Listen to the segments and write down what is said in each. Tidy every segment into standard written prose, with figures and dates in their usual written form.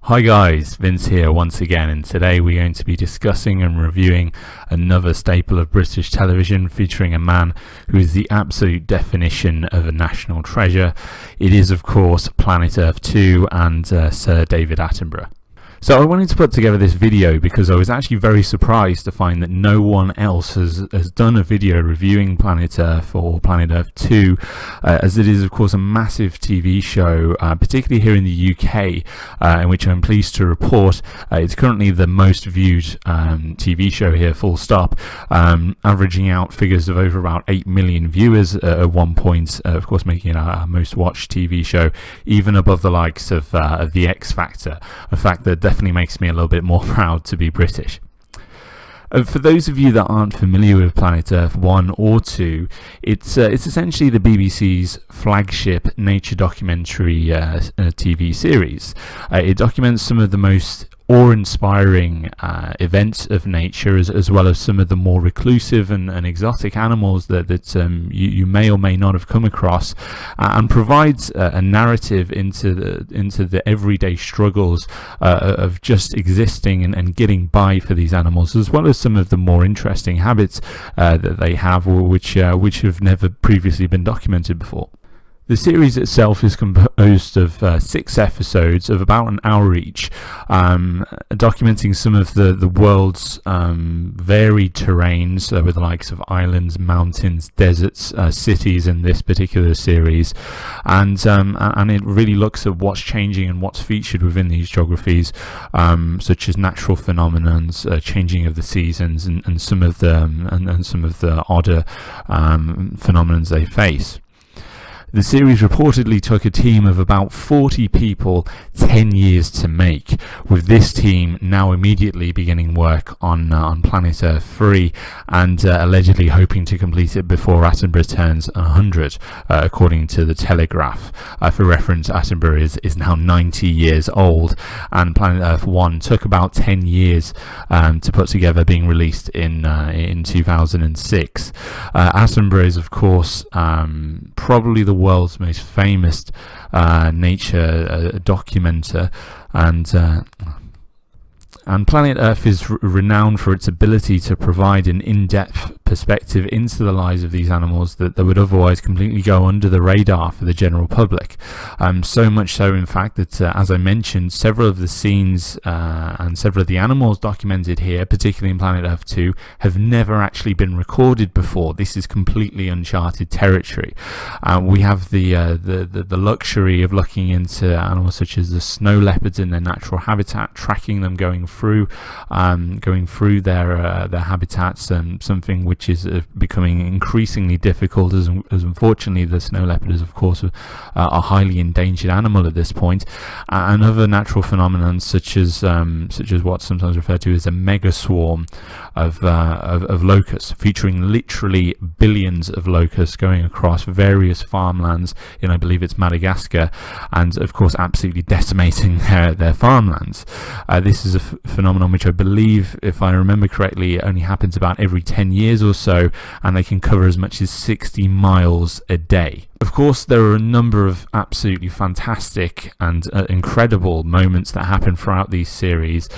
Hi guys, Vince here once again, and today we're going to be discussing and reviewing another staple of British television featuring a man who is the absolute definition of a national treasure. It is of course Planet Earth 2 and Sir David Attenborough. So I wanted to put together this video because I was actually very surprised to find that no one else has done a video reviewing Planet Earth or Planet Earth 2, as it is of course a massive TV show, particularly here in the UK, in which I'm pleased to report it's currently the most viewed TV show here, full stop, averaging out figures of over about 8 million viewers at one point, of course making it our most watched TV show, even above the likes of The X Factor, a fact that definitely makes me a little bit more proud to be British. For those of you that aren't familiar with Planet Earth 1 or 2, it's essentially the BBC's flagship nature documentary TV series. It documents some of the most awe-inspiring events of nature, as well as some of the more reclusive and exotic animals that you may or may not have come across, and provides a narrative into the everyday struggles of just existing and getting by for these animals, as well as some of the more interesting habits that they have, which have never previously been documented before. The series itself is composed of 6 episodes of about an hour each, documenting some of the world's varied terrains, with the likes of islands, mountains, deserts, cities in this particular series, and it really looks at what's changing and what's featured within these geographies, such as natural phenomena, changing of the seasons, and some of the odder phenomena they face. The series reportedly took a team of about 40 people 10 years to make, with this team now immediately beginning work on Planet Earth 3 and allegedly hoping to complete it before Attenborough turns 100, according to the Telegraph. For reference, Attenborough is now 90 years old, and Planet Earth 1 took about 10 years to put together, being released in 2006. Attenborough is of course probably the world's most famous nature documenter, and Planet Earth is renowned for its ability to provide an in-depth perspective into the lives of these animals that would otherwise completely go under the radar for the general public. So much so, in fact, that as I mentioned, several of the scenes and several of the animals documented here, particularly in Planet Earth 2, have never actually been recorded before. This is completely uncharted territory. We have the luxury of looking into animals such as the snow leopards in their natural habitat, tracking them going through their habitats, something which is becoming increasingly difficult, as unfortunately the snow leopard is of course a highly endangered animal at this point, and other natural phenomena such as what's sometimes referred to as a mega swarm of locusts, featuring literally billions of locusts going across various farmlands in, I believe it's Madagascar, and of course absolutely decimating their farmlands. This is a phenomenon which I believe, if I remember correctly, only happens about every 10 years or so, and they can cover as much as 60 miles a day. Of course, there are a number of absolutely fantastic and incredible moments that happen throughout these series.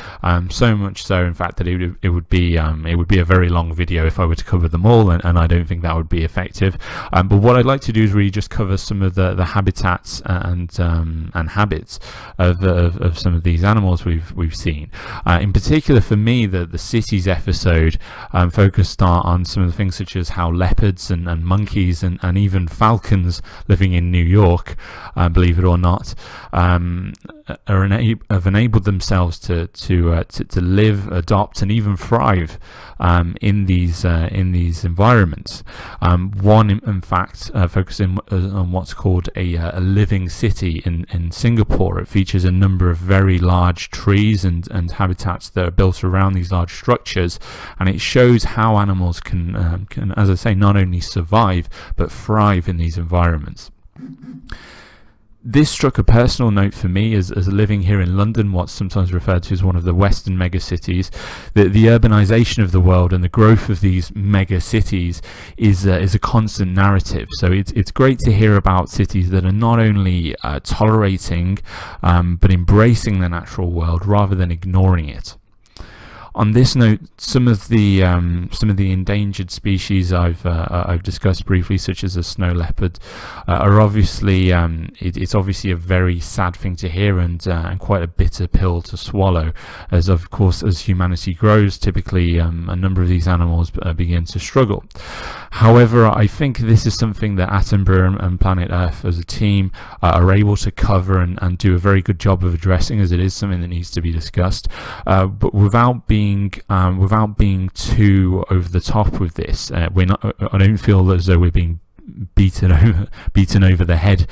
So much so, in fact, that it would be a very long video if I were to cover them all, and I don't think that would be effective. But what I'd like to do is really just cover some of the habitats and habits of some of these animals we've seen. In particular, for me, the cities episode focused on some of the things such as how leopards and monkeys and even falcons living in New York, believe it or not, have enabled themselves to live, adopt, and even thrive in these environments. One, in fact, focusing on what's called a living city in Singapore. It features a number of very large trees and habitats that are built around these large structures, and it shows how animals can, as I say, not only survive but thrive in these environments. This struck a personal note for me as living here in London, what's sometimes referred to as one of the Western megacities. The urbanisation of the world and the growth of these mega cities is a constant narrative. So it's great to hear about cities that are not only tolerating but embracing the natural world rather than ignoring it. On this note, some of the endangered species I've discussed briefly, such as a snow leopard, are obviously it's obviously a very sad thing to hear and quite a bitter pill to swallow. As of course, as humanity grows, typically a number of these animals begin to struggle. However, I think this is something that Attenborough and Planet Earth as a team are able to cover and do a very good job of addressing, as it is something that needs to be discussed, but without being too over the top with this. I don't feel as though we're being beaten over the head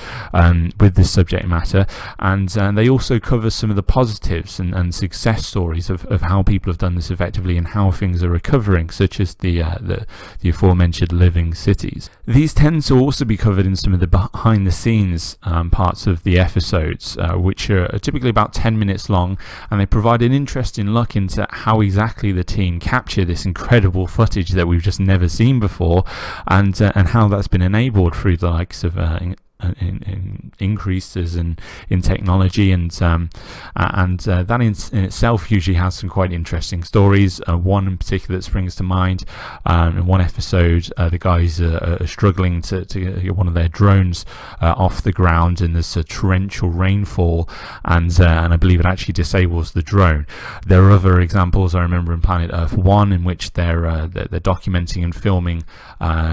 with this subject matter, and they also cover some of the positives and success stories of how people have done this effectively and how things are recovering, such as the aforementioned living cities. These tend to also be covered in some of the behind the scenes parts of the episodes, which are typically about 10 minutes long, and they provide an interesting look into how exactly the team capture this incredible footage that we've just never seen before, and how that's been enabled through the likes of increases in technology, and that in itself usually has some quite interesting stories. One in particular that springs to mind, in one episode, the guys are struggling to get one of their drones off the ground, and there's a torrential rainfall, and I believe it actually disables the drone. There are other examples I remember in Planet Earth 1 in which they're documenting and filming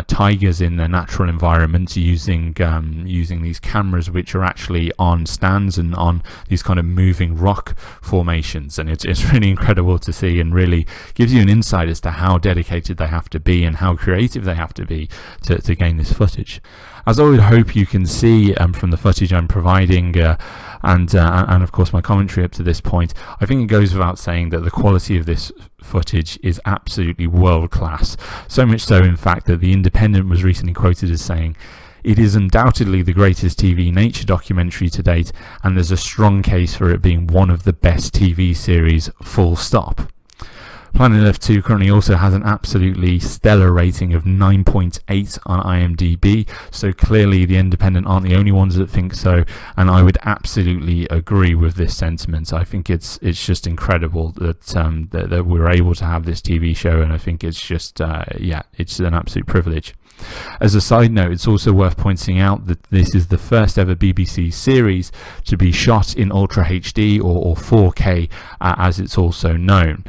tigers in their natural environment using these cameras which are actually on stands and on these kind of moving rock formations, and it's really incredible to see, and really gives you an insight as to how dedicated they have to be and how creative they have to be to gain this footage. As I would hope you can see from the footage I'm providing, and of course my commentary up to this point, I think it goes without saying that the quality of this footage is absolutely world class. So much so, in fact, that The Independent was recently quoted as saying, "It is undoubtedly the greatest TV nature documentary to date, and there's a strong case for it being one of the best TV series, full stop." Planet Earth 2 currently also has an absolutely stellar rating of 9.8 on IMDb, so clearly The Independent aren't the only ones that think so, and I would absolutely agree with this sentiment. I think it's just incredible that we're able to have this TV show, and I think it's just it's an absolute privilege. As a side note, it's also worth pointing out that this is the first ever BBC series to be shot in Ultra HD or 4K, as it's also known.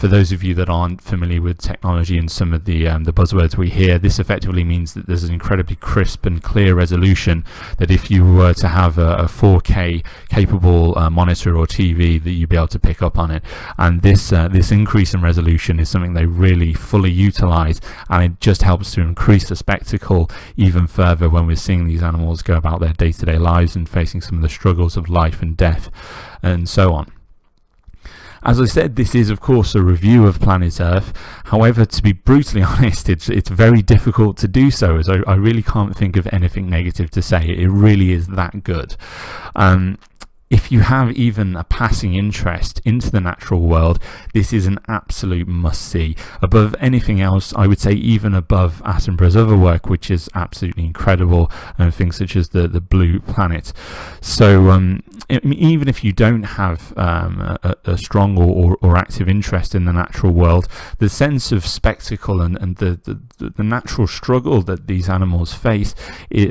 For those of you that aren't familiar with technology and some of the buzzwords we hear, this effectively means that there's an incredibly crisp and clear resolution that if you were to have a 4K capable monitor or TV, that you'd be able to pick up on it. And this increase in resolution is something they really fully utilize, and it just helps to increase the spectacle even further when we're seeing these animals go about their day-to-day lives and facing some of the struggles of life and death and so on. As I said, this is of course a review of Planet Earth. However, to be brutally honest, it's very difficult to do so, as I really can't think of anything negative to say. It really is that good. If you have even a passing interest into the natural world, this is an absolute must-see. Above anything else, I would say even above Attenborough's other work, which is absolutely incredible, and things such as the Blue Planet. So even if you don't have a strong or active interest in the natural world, the sense of spectacle and the natural struggle that these animals face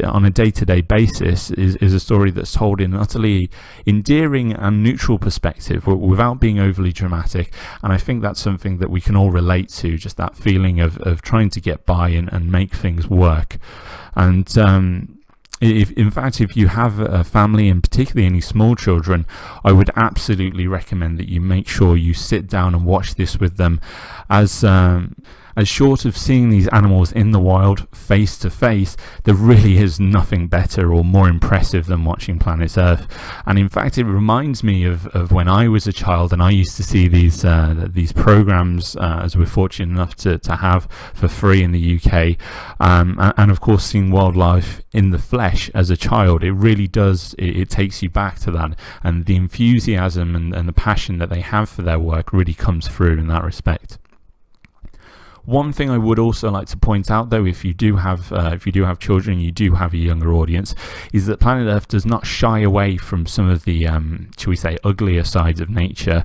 on a day-to-day basis is a story that's told in an utterly endearing and neutral perspective without being overly dramatic, and I think that's something that we can all relate to, just that feeling of trying to get by and make things work. And if you have a family, and particularly any small children, I would absolutely recommend that you make sure you sit down and watch this with them, as short of seeing these animals in the wild face to face, there really is nothing better or more impressive than watching Planet Earth. And in fact, it reminds me of when I was a child and I used to see these programs, as we're fortunate enough to have for free in the UK, and of course seeing wildlife in the flesh as a child. It really does, it takes you back to that, and the enthusiasm and the passion that they have for their work really comes through in that respect. One thing I would also like to point out, though, if you do have children, you do have a younger audience, is that Planet Earth does not shy away from some of the, shall we say, uglier sides of nature,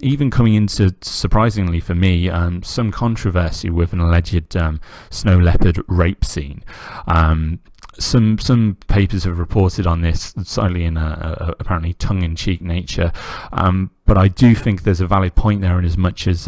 even coming into, surprisingly for me, some controversy with an alleged snow leopard rape scene. Some papers have reported on this slightly in a apparently tongue-in-cheek nature, but I do think there's a valid point there, in as much as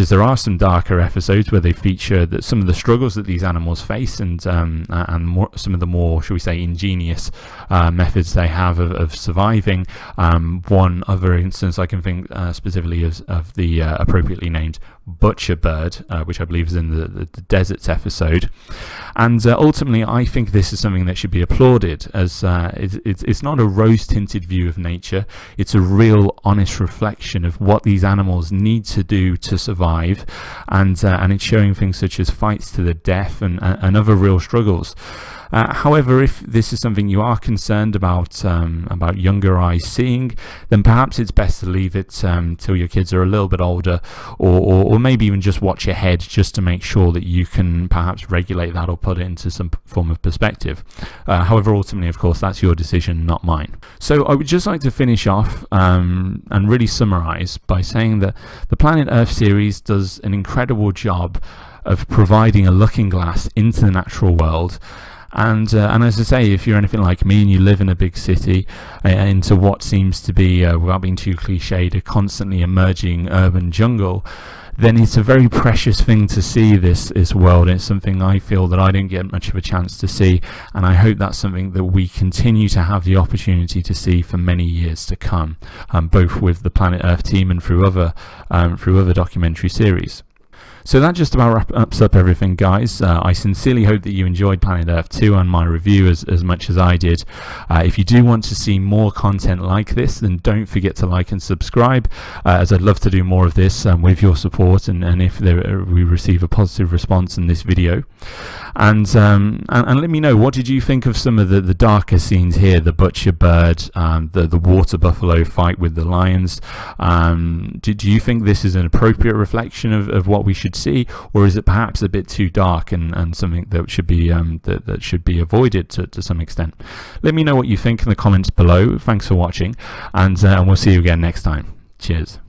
there are some darker episodes where they feature some of the struggles that these animals face, and some of the more, shall we say, ingenious methods they have of surviving. One other instance I can think specifically of the appropriately named butcher bird, which I believe is in the deserts episode. And ultimately, I think this is something that should be applauded, as it's not a rose-tinted view of nature. It's a real, honest reflection of what these animals need to do to survive, and it's showing things such as fights to the death and other real struggles. However, if this is something you are concerned about younger eyes seeing, then perhaps it's best to leave it till your kids are a little bit older, or maybe even just watch ahead, just to make sure that you can perhaps regulate that or put it into some form of perspective. However, ultimately, of course, that's your decision, not mine. So I would just like to finish off and really summarize by saying that the Planet Earth series does an incredible job of providing a looking glass into the natural world. And as I say, if you're anything like me and you live in a big city, into what seems to be, without being too cliched, a constantly emerging urban jungle, then it's a very precious thing to see this world. It's something I feel that I don't get much of a chance to see, and I hope that's something that we continue to have the opportunity to see for many years to come, both with the Planet Earth team and through other documentary series. So that just about wraps up everything, guys. I sincerely hope that you enjoyed Planet Earth 2 and my review as much as I did. If you do want to see more content like this, then don't forget to like and subscribe, as I'd love to do more of this with your support, and if we receive a positive response in this video. And let me know, what did you think of some of the darker scenes here, the butcher bird, the water buffalo fight with the lions? Do you think this is an appropriate reflection of what we should see, or is it perhaps a bit too dark and something that should be that should be avoided to some extent? Let me know what you think in the comments below. Thanks for watching, and we'll see you again next time. Cheers.